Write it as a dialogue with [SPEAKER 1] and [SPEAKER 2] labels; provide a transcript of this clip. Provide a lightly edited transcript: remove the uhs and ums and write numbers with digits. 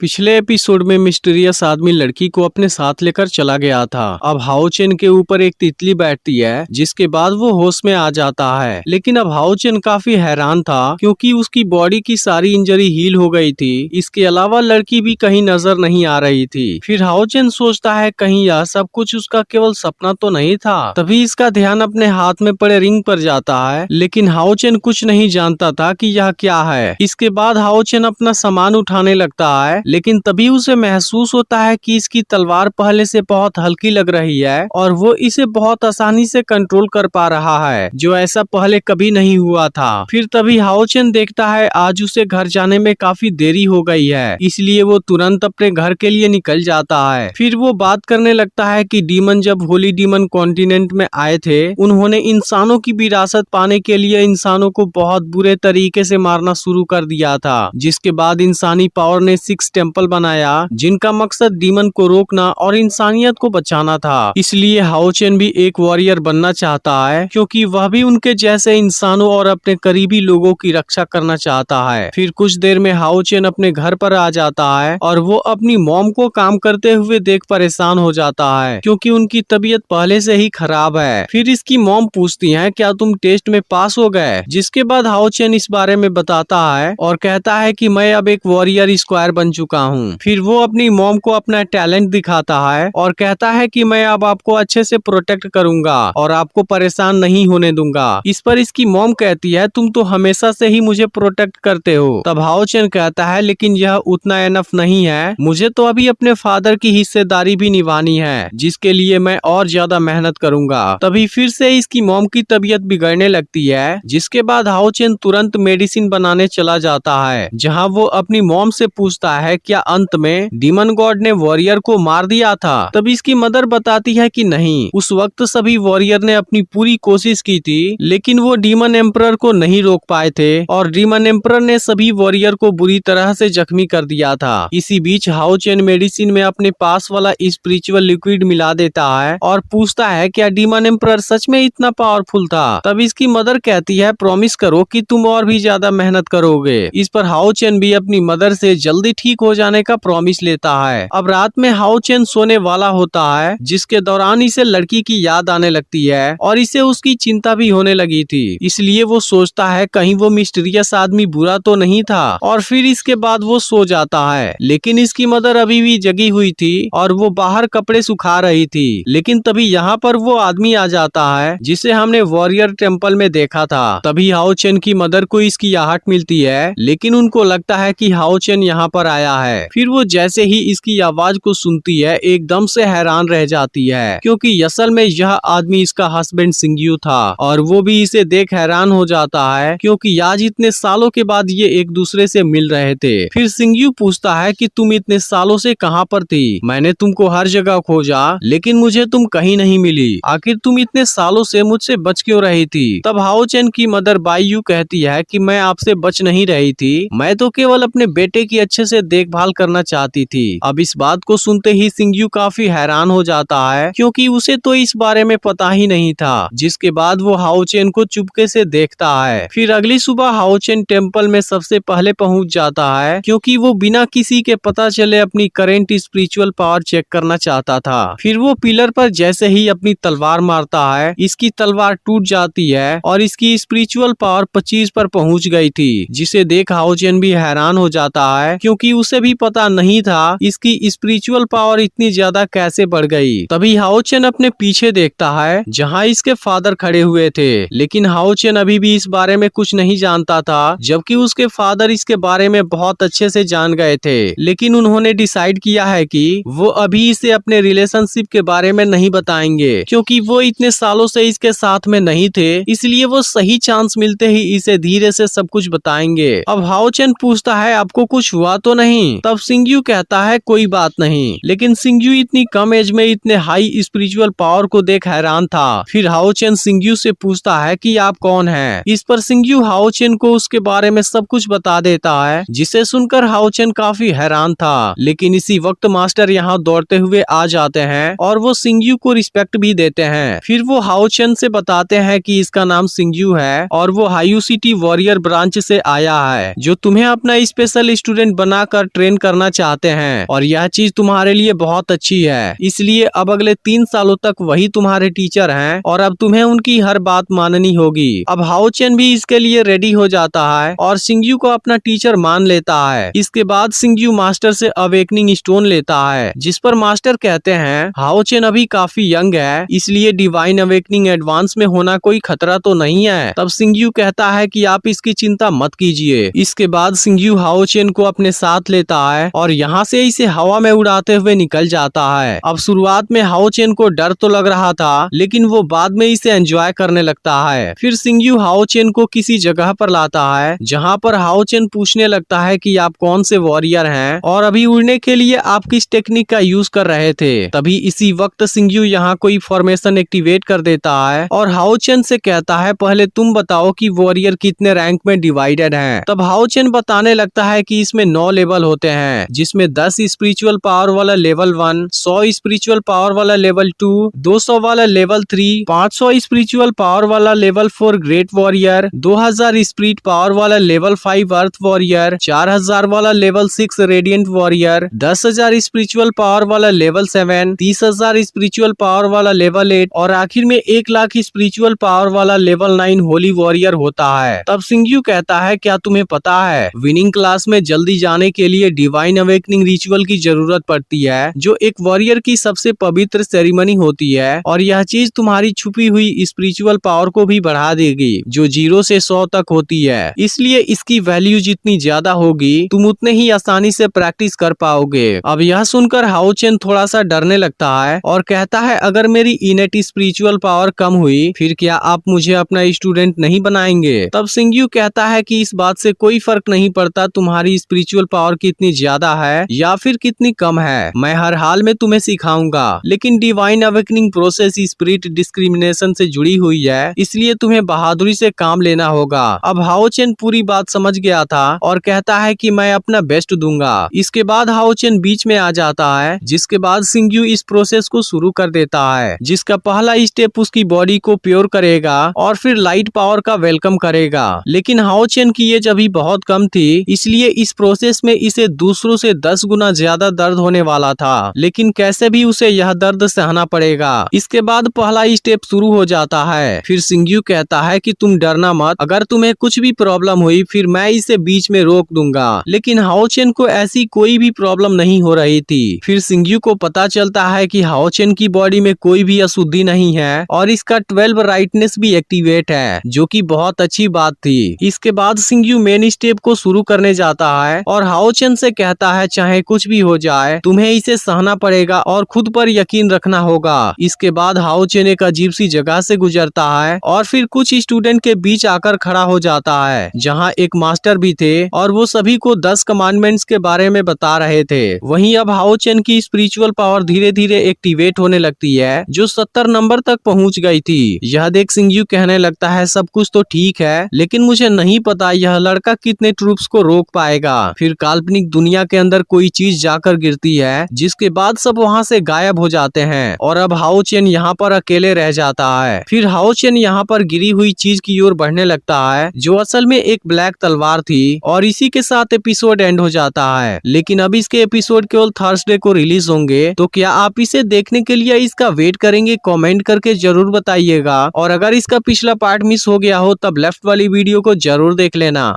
[SPEAKER 1] पिछले एपिसोड में मिस्टीरियस आदमी लड़की को अपने साथ लेकर चला गया था। अब हाओ चेन के ऊपर एक तितली बैठती है, जिसके बाद वो होश में आ जाता है। लेकिन अब हाओ चेन काफी हैरान था क्योंकि उसकी बॉडी की सारी इंजरी हील हो गई थी। इसके अलावा लड़की भी कहीं नजर नहीं आ रही थी। फिर हाओ चेन सोचता है कहीं यह सब कुछ उसका केवल सपना तो नहीं था। तभी इसका ध्यान अपने हाथ में पड़े रिंग पर जाता है, लेकिन हाओ चेन कुछ नहीं जानता था कि यह क्या है। इसके बाद हाओ चेन अपना सामान उठाने लगता है, लेकिन तभी उसे महसूस होता है कि इसकी तलवार पहले से बहुत हल्की लग रही है और वो इसे बहुत आसानी से कंट्रोल कर पा रहा है, जो ऐसा पहले कभी नहीं हुआ था। फिर तभी हाओ चेन देखता है आज उसे घर जाने में काफी देरी हो गई है, इसलिए वो तुरंत अपने घर के लिए निकल जाता है। फिर वो बात करने लगता है कि डीमन जब होली डीमन कॉन्टिनेंट में आए थे, उन्होंने इंसानों की विरासत पाने के लिए इंसानों को बहुत बुरे तरीके से मारना शुरू कर दिया था, जिसके बाद इंसानी पावर ने 6 टेम्पल बनाया जिनका मकसद डीमन को रोकना और इंसानियत को बचाना था। इसलिए हाओ चेन भी एक वॉरियर बनना चाहता है, क्योंकि वह भी उनके जैसे इंसानों और अपने करीबी लोगों की रक्षा करना चाहता है। फिर कुछ देर में हाओ चेन अपने घर पर आ जाता है और वो अपनी मॉम को काम करते हुए देख परेशान हो जाता है, क्योंकि उनकी तबीयत पहले से ही खराब है। फिर इसकी मॉम पूछती है क्या तुम टेस्ट में पास हो गए, जिसके बाद हाओ चेन इस बारे में बताता है और कहता है कि मैं अब एक वॉरियर स्क्वायर बन चुका हूँ। फिर वो अपनी मॉम को अपना टैलेंट दिखाता है और कहता है कि मैं अब आपको अच्छे से प्रोटेक्ट करूंगा और आपको परेशान नहीं होने दूंगा। इस पर इसकी मॉम कहती है तुम तो हमेशा से ही मुझे प्रोटेक्ट करते हो। तब हाओ चेन कहता है लेकिन यह उतना एनफ नहीं है, मुझे तो अभी अपने फादर की हिस्सेदारी भी निभानी है, जिसके लिए मैं और ज्यादा मेहनत करूंगा। तभी फिर से इसकी मॉम की तबीयत बिगड़ने लगती है, जिसके बाद हाओ चेन तुरंत मेडिसिन बनाने चला जाता है, जहाँ वो अपनी मॉम से पूछता है क्या अंत में डीमन गॉड ने वॉरियर को मार दिया था। तब इसकी मदर बताती है कि नहीं, उस वक्त सभी वॉरियर ने अपनी पूरी कोशिश की थी, लेकिन वो डीमन एम्परर को नहीं रोक पाए थे और डीमन एम्परर ने सभी वॉरियर को बुरी तरह से जख्मी कर दिया था। इसी बीच हाओ चेन मेडिसिन में अपने पास वाला स्पिरिचुअल लिक्विड मिला देता है और पूछता है क्या डीमन एम्परर सच में इतना पावरफुल था। तब इसकी मदर कहती है प्रॉमिस करो कि तुम और भी ज्यादा मेहनत करोगे। इस पर हाओ चेन भी अपनी मदर से जल्दी ठीक हो जाने का प्रॉमिस लेता है। अब रात में हाओ चेन सोने वाला होता है, जिसके दौरान इसे लड़की की याद आने लगती है और इसे उसकी चिंता भी होने लगी थी। इसलिए वो सोचता है कहीं वो मिस्टीरियस आदमी बुरा तो नहीं था और फिर इसके बाद वो सो जाता है। लेकिन इसकी मदर अभी भी जगी हुई थी और वो बाहर कपड़े सुखा रही थी। लेकिन तभी यहाँ पर वो आदमी आ जाता है जिसे हमने वॉरियर टेम्पल में देखा था। तभी हाओ चेन की मदर को इसकी आहट मिलती है, लेकिन उनको लगता है कि हाओ चेन यहाँ पर आया है। फिर वो जैसे ही इसकी आवाज को सुनती है एकदम से हैरान रह जाती है, क्योंकि असल में यह आदमी इसका हस्बैंड सिंग्यू था और वो भी इसे देख हैरान हो जाता है, क्योंकि आज इतने सालों के बाद ये एक दूसरे से मिल रहे थे। फिर सिंग्यू पूछता है कि तुम इतने सालों से कहाँ पर थी, मैंने तुमको हर जगह खोजा लेकिन मुझे तुम कहीं नहीं मिली, आखिर तुम इतने सालों से मुझसे बच क्यों रही थी। तब हाओ चेन की मदर बाईयू कहती है कि मैं आपसे बच नहीं रही थी, मैं तो केवल अपने बेटे की अच्छे से देखभाल करना चाहती थी। अब इस बात को सुनते ही सिंग्यू काफी हैरान हो जाता है, क्योंकि उसे तो इस बारे में पता ही नहीं था। जिसके बाद वो हाओ चेन को चुपके से देखता है। फिर अगली सुबह हाओ चेन टेम्पल में सबसे पहले पहुंच जाता है, क्योंकि वो बिना किसी के पता चले अपनी करेंट स्पिरिचुअल पावर चेक करना चाहता था। फिर वो पिलर पर जैसे ही अपनी तलवार मारता है, इसकी तलवार टूट जाती है और इसकी स्पिरिचुअल पावर 25 पर पहुंच गई थी, जिसे देख हाओ चेन भी हैरान हो जाता है, क्योंकि उसे भी पता नहीं था इसकी स्पिरिचुअल पावर इतनी ज्यादा कैसे बढ़ गई। तभी हाओ चेन अपने पीछे देखता है जहाँ इसके फादर खड़े हुए थे, लेकिन हाओ चेन अभी भी इस बारे में कुछ नहीं जानता था, जबकि उसके फादर इसके बारे में बहुत अच्छे से जान गए थे। लेकिन उन्होंने डिसाइड किया है कि वो अभी इसे अपने रिलेशनशिप के बारे में नहीं बताएंगे, क्योंकि वो इतने सालों से इसके साथ में नहीं थे, इसलिए वो सही चांस मिलते ही इसे धीरे से सब कुछ बताएंगे। अब हाओ चेन पूछता है आपको कुछ हुआ तो नहीं। तब सिंग्यू कहता है कोई बात नहीं, लेकिन सिंग्यू इतनी कम एज में इतने हाई स्पिरिचुअल पावर को देख हैरान था। फिर हाओ चेन सिंग्यू से पूछता है कि आप कौन हैं। इस पर सिंग्यू हाओ चेन को उसके बारे में सब कुछ बता देता है, जिसे सुनकर हाओ चेन काफी हैरान था। लेकिन इसी वक्त मास्टर यहाँ दौड़ते हुए आ जाते हैं और वो सिंग्यू को रिस्पेक्ट भी देते हैं। फिर वो हाओ चेन से बताते हैं कि इसका नाम सिंग्यू है और वो हायू सिटी वॉरियर ब्रांच से आया है, जो तुम्हें अपना स्पेशल स्टूडेंट बनाकर ट्रेन करना चाहते हैं और यह चीज तुम्हारे लिए बहुत अच्छी है, इसलिए अब अगले 3 सालों तक वही तुम्हारे टीचर हैं और अब तुम्हें उनकी हर बात माननी होगी। अब हाओ चेन भी इसके लिए रेडी हो जाता है और सिंगयू को अपना टीचर मान लेता है। इसके बाद सिंगयू मास्टर से अवेकनिंग स्टोन लेता है, जिस पर मास्टर कहते हैं हाओ चेन अभी काफी यंग है, इसलिए डिवाइन अवेकनिंग एडवांस में होना कोई खतरा तो नहीं है। तब सिंगयू कहता है कि आप इसकी चिंता मत कीजिए। इसके बाद सिंगयू हाओ चेन को अपने साथ लेता है और यहाँ से इसे हवा में उड़ाते हुए निकल जाता है। अब शुरुआत में हाओ चेन को डर तो लग रहा था, लेकिन वो बाद में इसे एंजॉय करने लगता है। फिर सिंगयू हाओ चेन को किसी जगह पर लाता है, जहाँ पर हाओ चेन पूछने लगता है कि आप कौन से वॉरियर हैं और अभी उड़ने के लिए आप किस टेक्निक का यूज कर रहे थे। तभी इसी वक्त सिंगयू यहाँ कोई फॉर्मेशन एक्टिवेट कर देता है और हाओ चेन से कहता है पहले तुम बताओ कि वॉरियर कितने रैंक में डिवाइडेड हैं। तब हाओ चेन बताने लगता है कि इसमें 9 लेवल होते हैं, जिसमें 10 स्पिरिचुअल पावर वाला लेवल 1, 100 स्पिरिचुअल पावर वाला लेवल 2, 200 वाला लेवल 3, 500 स्पिरिचुअल पावर वाला level 4 great warrior, 2000 spirit power वाला लेवल 5 अर्थ वॉरियर, 4000 वाला level 6 radiant warrior, 10,000 spiritual power वाला लेवल 7, 30,000 स्पिरिचुअल पावर वाला लेवल 8 और आखिर में 1 लाख स्पिरिचुअल पावर वाला लेवल 9 होली वॉरियर होता है। तब सिंगयू कहता है क्या तुम्हें पता है विनिंग क्लास में जल्दी जाने के लिए डिवाइन अवेकनिंग रिचुअल की जरूरत पड़ती है, जो एक वॉरियर की सबसे पवित्र सेरेमनी होती है और यह चीज तुम्हारी छुपी हुई स्पिरिचुअल पावर को भी बढ़ा देगी, जो 0 से 100 तक होती है। इसलिए इसकी वैल्यू जितनी ज्यादा होगी तुम उतने ही आसानी से प्रैक्टिस कर पाओगे। अब यह सुनकर हाओ चेन थोड़ा सा डरने लगता है और कहता है अगर मेरी इनेट स्पिरिचुअल पावर कम हुई फिर क्या आप मुझे अपना स्टूडेंट नहीं बनाएंगे। तब सिंगयू कहता है कि इस बात से कोई फर्क नहीं पड़ता तुम्हारी स्पिरिचुअल पावर कितनी ज्यादा है या फिर कितनी कम है, मैं हर हाल में तुम्हें सिखाऊंगा। लेकिन divine awakening process spirit discrimination से जुड़ी हुई है, इसलिए तुम्हें बहादुरी से काम लेना होगा। अब हाओ चेन पूरी बात समझ गया था और कहता है कि मैं अपना बेस्ट दूंगा। इसके बाद हाओ चेन बीच में आ जाता है, जिसके बाद सिंगयू इस प्रोसेस को शुरू कर देता है, जिसका पहला स्टेप उसकी बॉडी को प्योर करेगा और फिर लाइट पावर का वेलकम करेगा। लेकिन हाओ चेन की एज अभी बहुत कम थी, इसलिए इस प्रोसेस में इसे दूसरों से 10 गुना ज्यादा दर्द होने वाला था, लेकिन कैसे भी उसे यह दर्द सहना पड़ेगा। इसके बाद पहला स्टेप शुरू हो जाता है। फिर सिंगयू कहता है कि तुम डरना मत, अगर तुम्हें कुछ भी प्रॉब्लम हुई फिर मैं इसे बीच में रोक दूंगा। लेकिन हाओ चेन को ऐसी कोई भी प्रॉब्लम नहीं हो रही थी। फिर सिंगयू को पता चलता है कि हाओ चेन की बॉडी में कोई भी अशुद्धि नहीं है और इसका 12 राइटनेस भी एक्टिवेट है, जो कि बहुत अच्छी बात थी। इसके बाद सिंगयू मेन स्टेप को शुरू करने जाता है और हाओ चेन से कहता है चाहे कुछ भी हो जाए तुम्हें इसे सहना पड़ेगा और खुद पर यकीन रखना होगा। इसके बाद हाओ चेन एक अजीब सी जगह से गुजरता है और फिर कुछ स्टूडेंट के बीच आकर खड़ा हो जाता है, जहाँ एक मास्टर भी थे और वो सभी को 10 कमांडमेंट्स के बारे में बता रहे थे। वहीं अब हाओ चेन की स्पिरिचुअल पावर धीरे धीरे एक्टिवेट होने लगती है, जो 70 नंबर तक पहुँच गई थी। यह देख सिंगयू कहने लगता है सब कुछ तो ठीक है, लेकिन मुझे नहीं पता यह लड़का कितने ट्रूप्स को रोक पाएगा। फिर काल्पनिक दुनिया के अंदर कोई चीज जाकर गिरती है, जिसके बाद सब वहाँ से गायब हो जाते हैं और अब हाओ चेन यहाँ पर अकेले रह जाता है। फिर हाओ चेन यहाँ पर गिरी हुई चीज की ओर बढ़ने लगता है, जो असल में एक ब्लैक तलवार थी और इसी के साथ एपिसोड एंड हो जाता है। लेकिन अब इसके एपिसोड केवल थर्सडे को रिलीज होंगे, तो क्या आप इसे देखने के लिए इसका वेट करेंगे? कमेंट करके जरूर बताइएगा। और अगर इसका पिछला पार्ट मिस हो गया हो तब लेफ्ट वाली वीडियो को जरूर देख लेना।